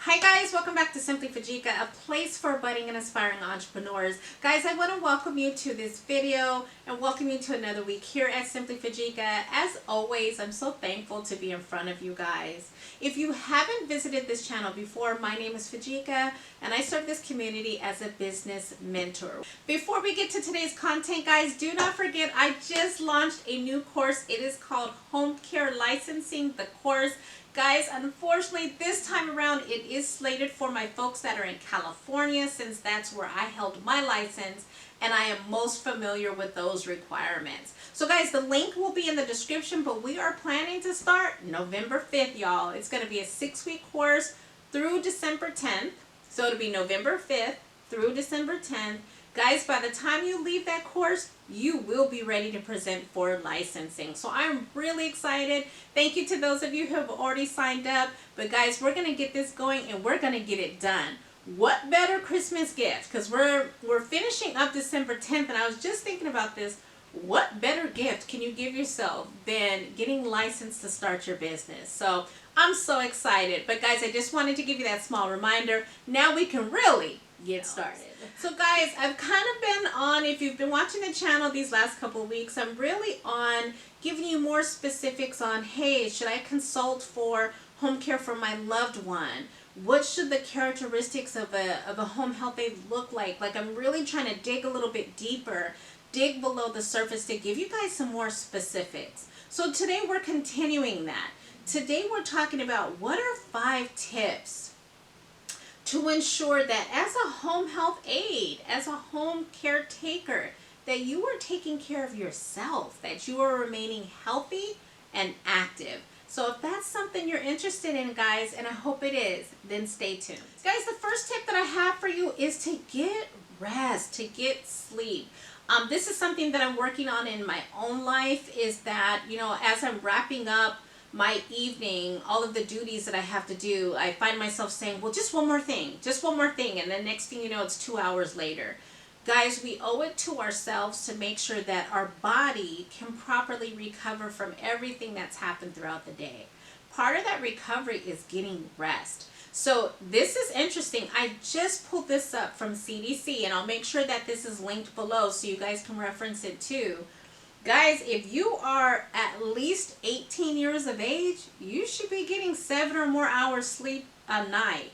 Hi guys, welcome back to Simply Fujica, a place for budding and aspiring entrepreneurs. Guys, I want to welcome you to this video and welcome you to another week here at Simply Fujica. As always, I'm so thankful to be in front of you guys. If you haven't visited this channel before, my name is Fujica and I serve this community as a business mentor. Before we get to today's content, guys, do not forget I just launched a new course. It is called Homecare Licensing, the course. Guys, unfortunately, this time around, it is slated for my folks that are in California, since that's where I held my license, and I am most familiar with those requirements. So guys, the link will be in the description, but we are planning to start November 5th, y'all. It's going to be a 6-week course through December 10th. So it'll be November 5th through December 10th. Guys, by the time you leave that course, you will be ready to present for licensing. So I'm really excited. Thank you to those of you who have already signed up. But guys, we're going to get this going and we're going to get it done. What better Christmas gift? Because we're finishing up December 10th, and I was just thinking about this. What better gift can you give yourself than getting licensed to start your business? So I'm so excited. But guys, I just wanted to give you that small reminder. Now we can really get started. So guys, I've kind of been on, if you've been watching the channel these last couple of weeks, I'm really on giving you more specifics on, hey, should I consult for home care for my loved one? What should the characteristics of a home health aide look like? Like, I'm really trying to dig a little bit deeper, dig below the surface to give you guys some more specifics. So today we're continuing that. Today we're talking about what are 5 tips to ensure that as a home health aide, as a home caretaker, that you are taking care of yourself, that you are remaining healthy and active. So if that's something you're interested in, guys, and I hope it is, then stay tuned. Guys, the first tip that I have for you is to get rest, to get sleep. This is something that I'm working on in my own life, is that, you know, as I'm wrapping up my evening, all of the duties that I have to do, I find myself saying, well, just one more thing, and then next thing you know, it's 2 hours later. Guys, we owe it to ourselves to make sure that our body can properly recover from everything that's happened throughout the day. Part of that recovery is getting rest. So this is interesting. I just pulled this up from CDC, and I'll make sure that this is linked below so you guys can reference it too. Guys, if you are at least 18 years of age, you should be getting 7 or more hours sleep a night.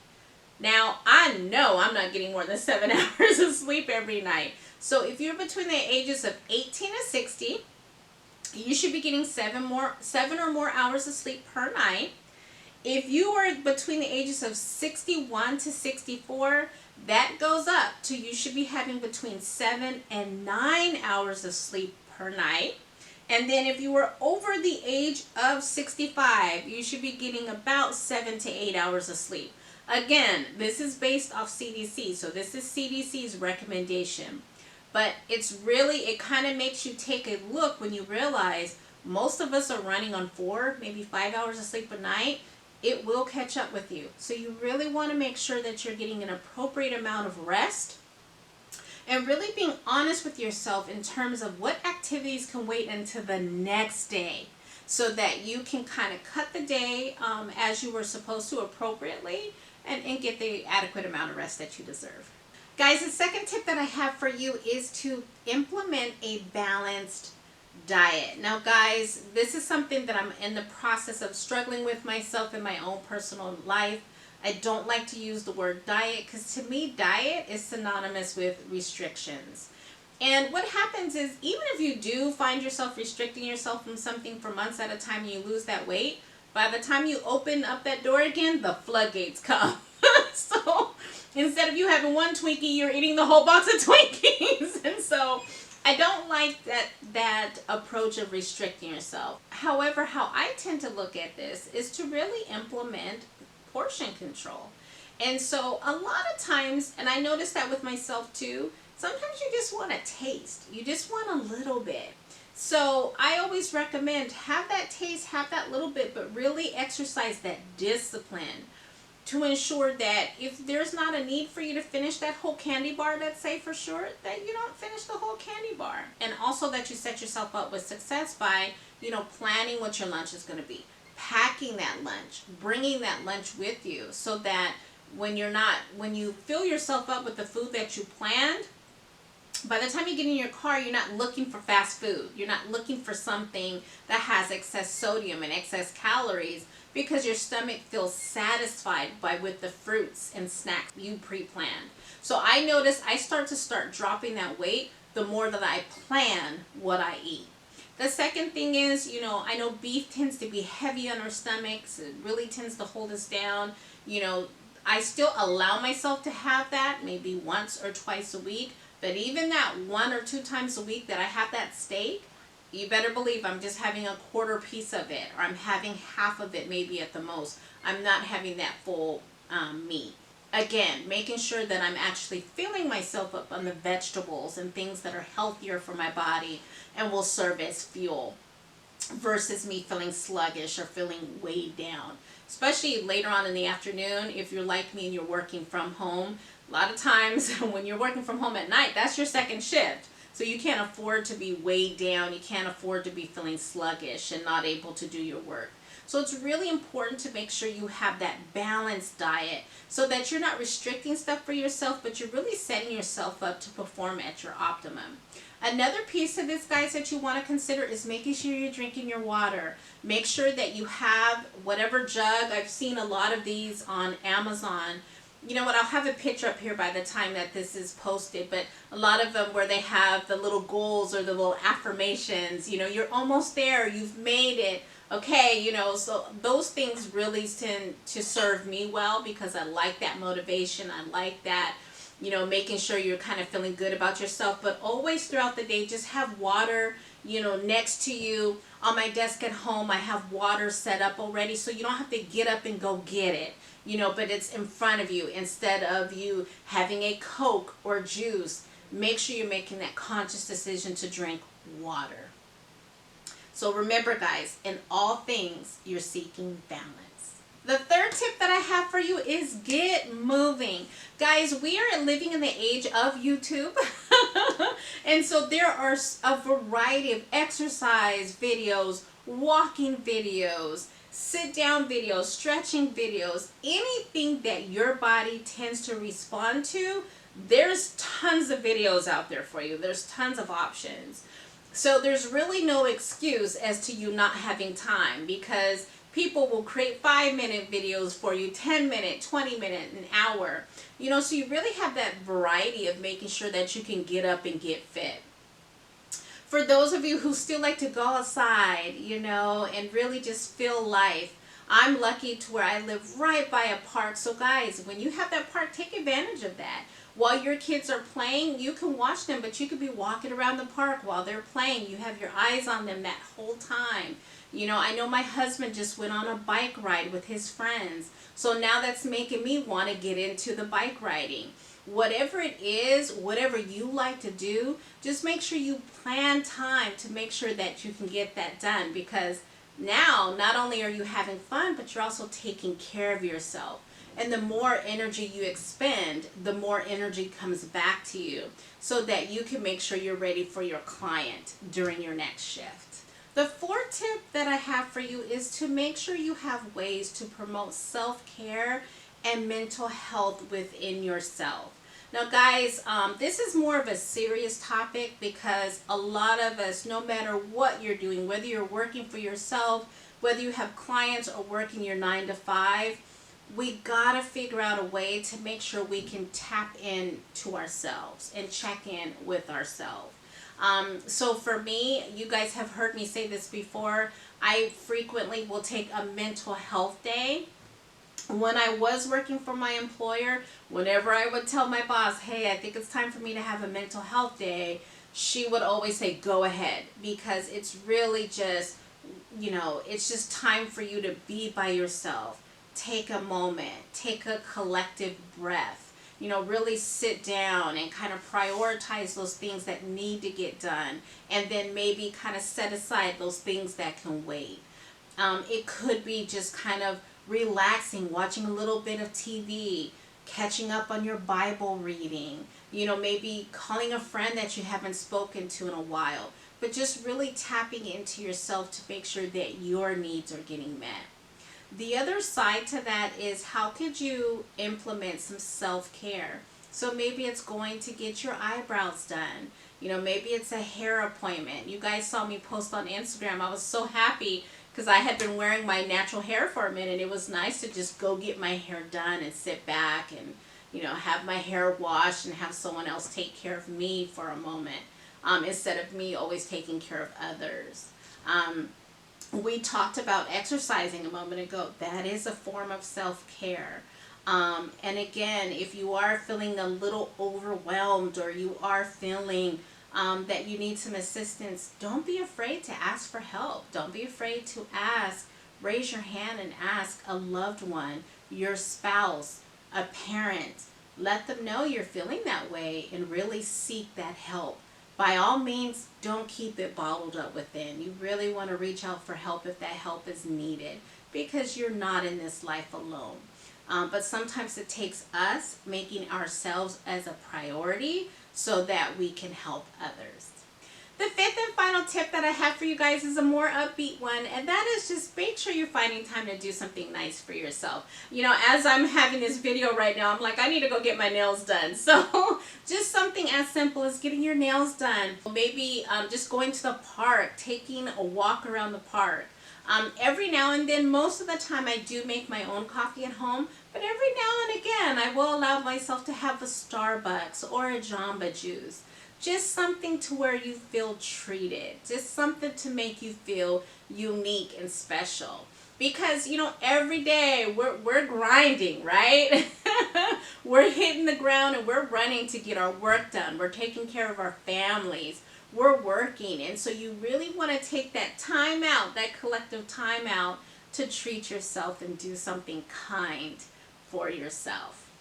Now, I know I'm not getting more than 7 hours of sleep every night. So if you're between the ages of 18 and 60, you should be getting 7 or more hours of sleep per night. If you are between the ages of 61 to 64, that goes up to you should be having between 7 and 9 hours of sleep per night. And then if you were over the age of 65, you should be getting about 7 to 8 hours of sleep. Again, this is based off CDC, so this is CDC's recommendation. But it's really, it kind of makes you take a look when you realize most of us are running on 4, maybe 5 hours of sleep a night. It will catch up with you. So you really want to make sure that you're getting an appropriate amount of rest, and really being honest with yourself in terms of what activities can wait until the next day, so that you can kind of cut the day as you were supposed to appropriately, and get the adequate amount of rest that you deserve. Guys, the second tip that I have for you is to implement a balanced diet. Now guys, this is something that I'm in the process of struggling with myself in my own personal life. I don't like to use the word diet, because to me, diet is synonymous with restrictions. And what happens is, even if you do find yourself restricting yourself from something for months at a time and you lose that weight, by the time you open up that door again, the floodgates come. So instead of you having one Twinkie, you're eating the whole box of Twinkies. And so I don't like that approach of restricting yourself. However, how I tend to look at this is to really implement portion control. And so a lot of times, and I notice that with myself too, sometimes you just want a taste. You just want a little bit. So I always recommend have that taste, have that little bit, but really exercise that discipline to ensure that if there's not a need for you to finish that whole candy bar, let's say for sure, that you don't finish the whole candy bar. And also that you set yourself up with success by, you know, planning what your lunch is going to be, packing that lunch, bringing that lunch with you, so that when you fill yourself up with the food that you planned, by the time you get in your car, you're not looking for fast food. You're not looking for something that has excess sodium and excess calories, because your stomach feels satisfied with the fruits and snacks you pre-planned. So I notice I start dropping that weight the more that I plan what I eat. The second thing is, I know beef tends to be heavy on our stomachs. It really tends to hold us down. I still allow myself to have that maybe once or twice a week. But even that 1 or 2 times a week that I have that steak, you better believe I'm just having a quarter piece of it, or I'm having half of it maybe at the most. I'm not having that full meat. Again, making sure that I'm actually filling myself up on the vegetables and things that are healthier for my body and will serve as fuel, versus me feeling sluggish or feeling weighed down. Especially later on in the afternoon, if you're like me and you're working from home. A lot of times when you're working from home at night, that's your second shift. So you can't afford to be weighed down. You can't afford to be feeling sluggish and not able to do your work. So it's really important to make sure you have that balanced diet, so that you're not restricting stuff for yourself, but you're really setting yourself up to perform at your optimum. Another piece of this, guys, that you want to consider is making sure you're drinking your water. Make sure that you have whatever jug. I've seen a lot of these on Amazon. You know what, I'll have a picture up here by the time that this is posted, but a lot of them where they have the little goals or the little affirmations, you're almost there, you've made it, okay, so those things really tend to serve me well, because I like that motivation. I like that, making sure you're kind of feeling good about yourself. But always throughout the day, just have water, next to you. On my desk at home, I have water set up already, so you don't have to get up and go get it. But it's in front of you, instead of you having a Coke or juice. Make sure you're making that conscious decision to drink water. So remember, guys, in all things, you're seeking balance. The third tip that I have for you is get moving. Guys, we are living in the age of YouTube. And so there are a variety of exercise videos, walking videos, sit down videos, stretching videos, anything that your body tends to respond to. There's tons of videos out there for you. There's tons of options. So there's really no excuse as to you not having time, because people will create 5-minute videos for you, 10-minute, 20-minute, an hour. So you really have that variety of making sure that you can get up and get fit. For those of you who still like to go outside, and really just feel life, I'm lucky to where I live right by a park. So guys, when you have that park, take advantage of that. While your kids are playing, you can watch them, but you could be walking around the park while they're playing. You have your eyes on them that whole time. I know my husband just went on a bike ride with his friends. So now that's making me want to get into the bike riding. Whatever it is, whatever you like to do, just make sure you plan time to make sure that you can get that done, because now not only are you having fun, but you're also taking care of yourself. And the more energy you expend, the more energy comes back to you, so that you can make sure you're ready for your client during your next shift. The fourth tip that I have for you is to make sure you have ways to promote self-care and mental health within yourself. Now guys, this is more of a serious topic, because a lot of us, no matter what you're doing, whether you're working for yourself, whether you have clients or working your 9 to 5, we gotta figure out a way to make sure we can tap in to ourselves and check in with ourselves. So for me, you guys have heard me say this before, I frequently will take a mental health day. When I was working for my employer, whenever I would tell my boss, hey, I think it's time for me to have a mental health day, she would always say, go ahead, because it's really just, it's just time for you to be by yourself. Take a moment, take a collective breath, really sit down and kind of prioritize those things that need to get done, and then maybe kind of set aside those things that can wait. It could be just kind of relaxing, watching a little bit of TV, catching up on your Bible reading, maybe calling a friend that you haven't spoken to in a while, but just really tapping into yourself to make sure that your needs are getting met. The other side to that is, how could you implement some self-care? So maybe it's going to get your eyebrows done. You know, maybe it's a hair appointment. You guys saw me post on Instagram. I was so happy because I had been wearing my natural hair for a minute. It was nice to just go get my hair done and sit back and, you know, have my hair washed and have someone else take care of me for a moment, instead of me always taking care of others. We talked about exercising a moment ago. That is a form of self-care. And again, if you are feeling a little overwhelmed, or you are feeling that you need some assistance, don't be afraid to ask for help. Don't be afraid to ask. Raise your hand and ask a loved one, your spouse, a parent. Let them know you're feeling that way and really seek that help. By all means, don't keep it bottled up within. You really want to reach out for help if that help is needed, because you're not in this life alone. But sometimes it takes us making ourselves as a priority so that we can help others. The fifth and final tip that I have for you guys is a more upbeat one, and that is just make sure you're finding time to do something nice for yourself. You know, as I'm having this video right now, I'm like, I need to go get my nails done. So just something as simple as getting your nails done. Maybe just going to the park, taking a walk around the park. Every now and then, most of the time I do make my own coffee at home, but every now and again I will allow myself to have a Starbucks or a Jamba Juice. Just something to where you feel treated. Just something to make you feel unique and special. Because, you know, every day we're grinding, right? We're hitting the ground and we're running to get our work done. We're taking care of our families. We're working. And so you really want to take that time out, that collective time out, to treat yourself and do something kind for yourself.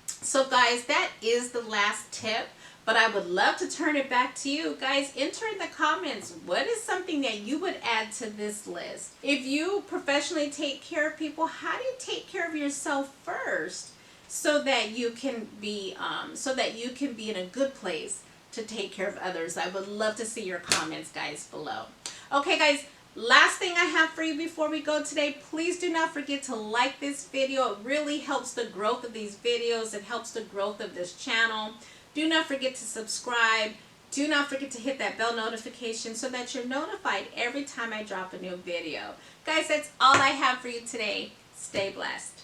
So guys, that is the last tip. But I would love to turn it back to you. Guys, enter in the comments, what is something that you would add to this list? If you professionally take care of people, how do you take care of yourself first so that you can be in a good place to take care of others? I would love to see your comments, guys, below. Okay, guys, last thing I have for you before we go today, please do not forget to like this video. It really helps the growth of these videos. It helps the growth of this channel. Do not forget to subscribe. Do not forget to hit that bell notification so that you're notified every time I drop a new video. Guys, that's all I have for you today. Stay blessed.